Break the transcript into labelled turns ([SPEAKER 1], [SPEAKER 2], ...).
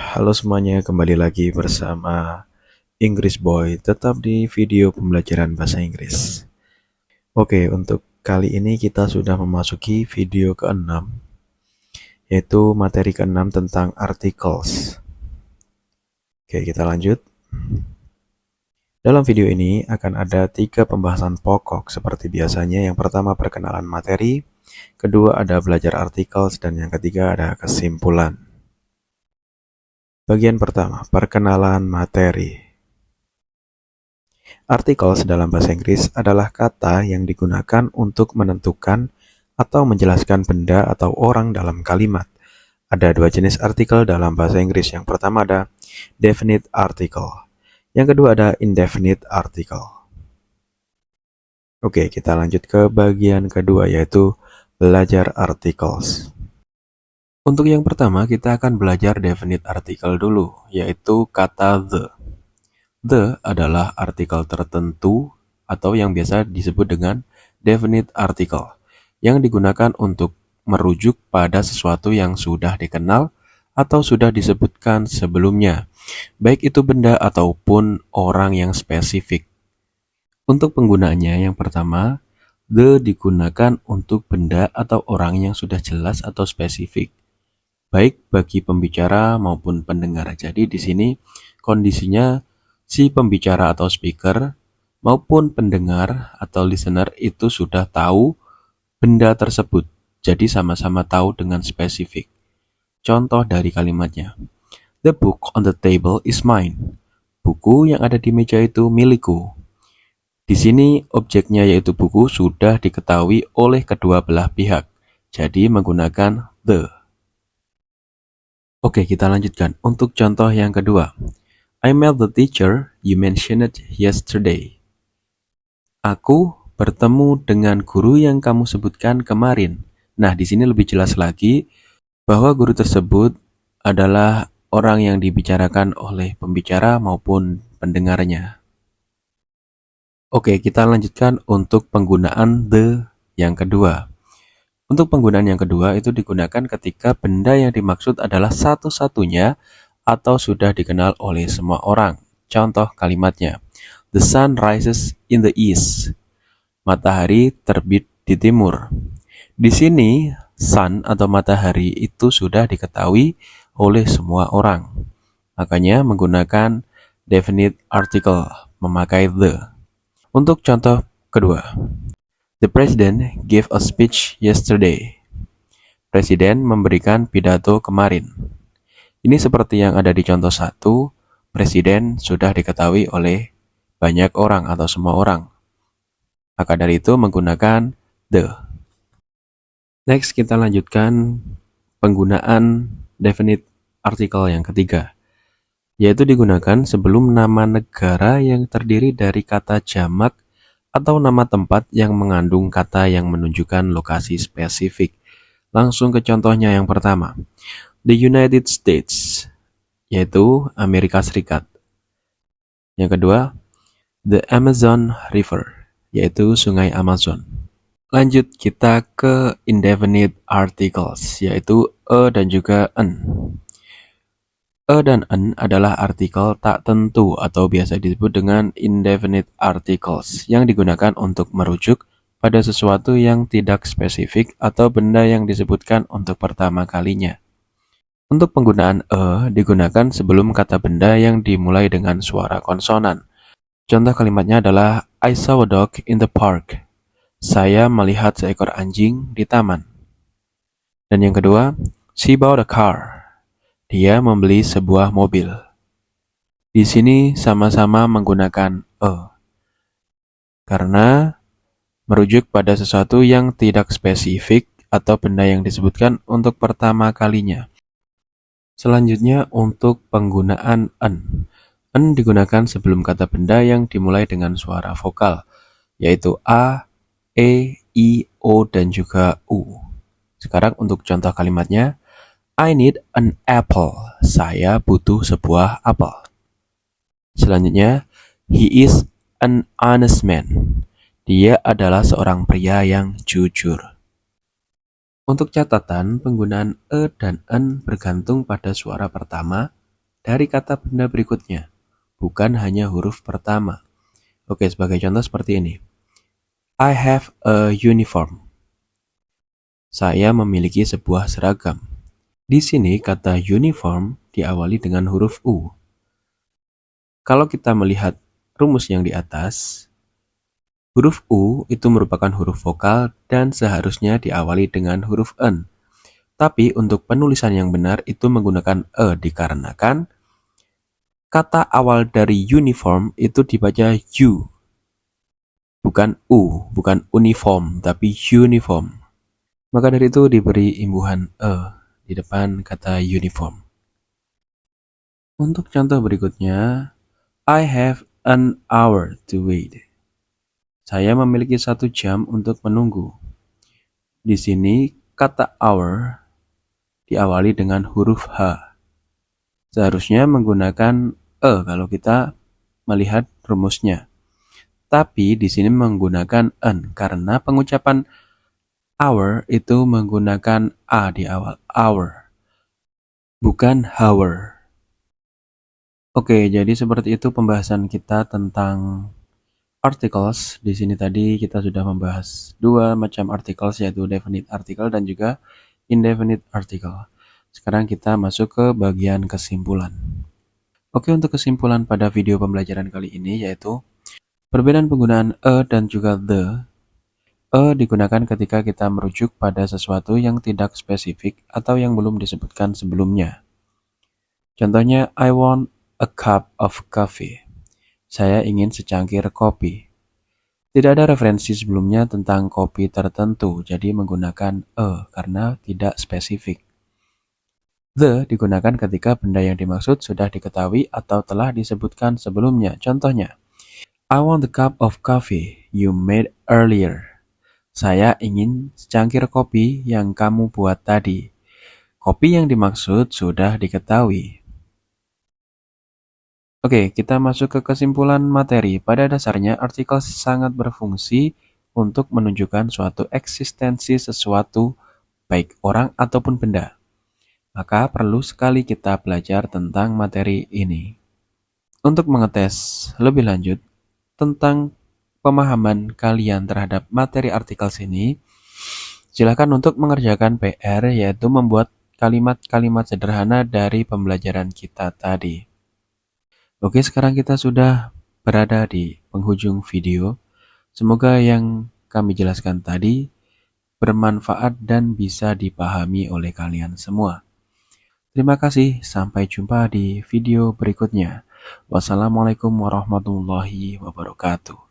[SPEAKER 1] Halo semuanya, kembali lagi bersama English Boy, tetap di video pembelajaran bahasa Inggris. Oke, untuk kali ini kita sudah memasuki video ke-6, yaitu materi ke-6 tentang articles. Oke, kita lanjut. Dalam video ini akan ada 3 pembahasan pokok seperti biasanya. Yang pertama perkenalan materi, kedua ada belajar articles, dan yang ketiga ada kesimpulan. Bagian pertama, perkenalan materi. Articles dalam bahasa Inggris adalah kata yang digunakan untuk menentukan atau menjelaskan benda atau orang dalam kalimat. Ada 2 jenis artikel dalam bahasa Inggris. Yang pertama ada definite article. Yang kedua ada indefinite article. Oke, kita lanjut ke bagian kedua, yaitu belajar articles. Untuk yang pertama, kita akan belajar definite article dulu, yaitu kata the. The adalah artikel tertentu atau yang biasa disebut dengan definite article, yang digunakan untuk merujuk pada sesuatu yang sudah dikenal atau sudah disebutkan sebelumnya, baik itu benda ataupun orang yang spesifik. Untuk penggunaannya, yang pertama, the digunakan untuk benda atau orang yang sudah jelas atau spesifik, baik bagi pembicara maupun pendengar. Jadi di sini kondisinya si pembicara atau speaker maupun pendengar atau listener itu sudah tahu benda tersebut. Jadi sama-sama tahu dengan spesifik. Contoh dari kalimatnya. The book on the table is mine. Buku yang ada di meja itu milikku. Di sini objeknya yaitu buku sudah diketahui oleh kedua belah pihak. Jadi menggunakan the. Oke, kita lanjutkan. Untuk contoh yang kedua. I met the teacher you mentioned yesterday. Aku bertemu dengan guru yang kamu sebutkan kemarin. Nah, di sini lebih jelas lagi bahwa guru tersebut adalah orang yang dibicarakan oleh pembicara maupun pendengarnya. Oke, kita lanjutkan untuk penggunaan the yang kedua. Untuk penggunaan yang kedua itu digunakan ketika benda yang dimaksud adalah satu-satunya atau sudah dikenal oleh semua orang. Contoh kalimatnya. The sun rises in the east. Matahari terbit di timur. Di sini, sun atau matahari itu sudah diketahui oleh semua orang. Makanya menggunakan definite article, memakai the. Untuk contoh kedua. The president gave a speech yesterday. Presiden memberikan pidato kemarin. Ini seperti yang ada di contoh 1, presiden sudah diketahui oleh banyak orang atau semua orang. Maka dari itu menggunakan the. Next, kita lanjutkan penggunaan definite article yang ketiga, yaitu digunakan sebelum nama negara yang terdiri dari kata jamak atau nama tempat yang mengandung kata yang menunjukkan lokasi spesifik. Langsung ke contohnya yang pertama. The United States, yaitu Amerika Serikat. Yang kedua, the Amazon River, yaitu Sungai Amazon. Lanjut kita ke indefinite articles, yaitu a dan juga an. A dan an adalah artikel tak tentu atau biasa disebut dengan indefinite articles yang digunakan untuk merujuk pada sesuatu yang tidak spesifik atau benda yang disebutkan untuk pertama kalinya. Untuk penggunaan a digunakan sebelum kata benda yang dimulai dengan suara konsonan. Contoh kalimatnya adalah I saw a dog in the park. Saya melihat seekor anjing di taman. Dan yang kedua, she bought a car. Dia membeli sebuah mobil. Di sini sama-sama menggunakan a. Karena merujuk pada sesuatu yang tidak spesifik atau benda yang disebutkan untuk pertama kalinya. Selanjutnya untuk penggunaan an. An digunakan sebelum kata benda yang dimulai dengan suara vokal, yaitu a, e, i, o, dan juga u. Sekarang untuk contoh kalimatnya. I need an apple. Saya butuh sebuah apel. Selanjutnya, he is an honest man. Dia adalah seorang pria yang jujur. Untuk catatan, penggunaan e dan an bergantung pada suara pertama dari kata benda berikutnya, bukan hanya huruf pertama. Oke, sebagai contoh seperti ini. I have a uniform. Saya memiliki sebuah seragam. Di sini kata uniform diawali dengan huruf U. Kalau kita melihat rumus yang di atas, huruf U itu merupakan huruf vokal dan seharusnya diawali dengan huruf N. Tapi untuk penulisan yang benar itu menggunakan E dikarenakan kata awal dari uniform itu dibaca U. Bukan U, bukan uniform, tapi uniform. Maka dari itu diberi imbuhan E di depan kata uniform. Untuk contoh berikutnya, I have an hour to wait. Saya memiliki 1 jam untuk menunggu. Di sini kata hour diawali dengan huruf H. Seharusnya menggunakan E kalau kita melihat rumusnya. Tapi di sini menggunakan N karena pengucapan hour itu menggunakan A di awal, hour, bukan hour. Oke, jadi seperti itu pembahasan kita tentang articles. Di sini tadi kita sudah membahas 2 macam articles, yaitu definite article dan juga indefinite article. Sekarang kita masuk ke bagian kesimpulan. Oke, untuk kesimpulan pada video pembelajaran kali ini yaitu perbedaan penggunaan a dan juga the. A digunakan ketika kita merujuk pada sesuatu yang tidak spesifik atau yang belum disebutkan sebelumnya. Contohnya, I want a cup of coffee. Saya ingin secangkir kopi. Tidak ada referensi sebelumnya tentang kopi tertentu, jadi menggunakan a karena tidak spesifik. The digunakan ketika benda yang dimaksud sudah diketahui atau telah disebutkan sebelumnya. Contohnya, I want a cup of coffee you made earlier. Saya ingin secangkir kopi yang kamu buat tadi. Kopi yang dimaksud sudah diketahui. Oke, kita masuk ke kesimpulan materi. Pada dasarnya, artikel sangat berfungsi untuk menunjukkan suatu eksistensi sesuatu, baik orang ataupun benda. Maka perlu sekali kita belajar tentang materi ini. Untuk mengetes lebih lanjut tentang pemahaman kalian terhadap materi artikel ini, silakan untuk mengerjakan PR, yaitu membuat kalimat-kalimat sederhana dari pembelajaran kita tadi. Oke, sekarang kita sudah berada di penghujung video. Semoga yang kami jelaskan tadi bermanfaat dan bisa dipahami oleh kalian semua. Terima kasih, sampai jumpa di video berikutnya. Wassalamualaikum warahmatullahi wabarakatuh.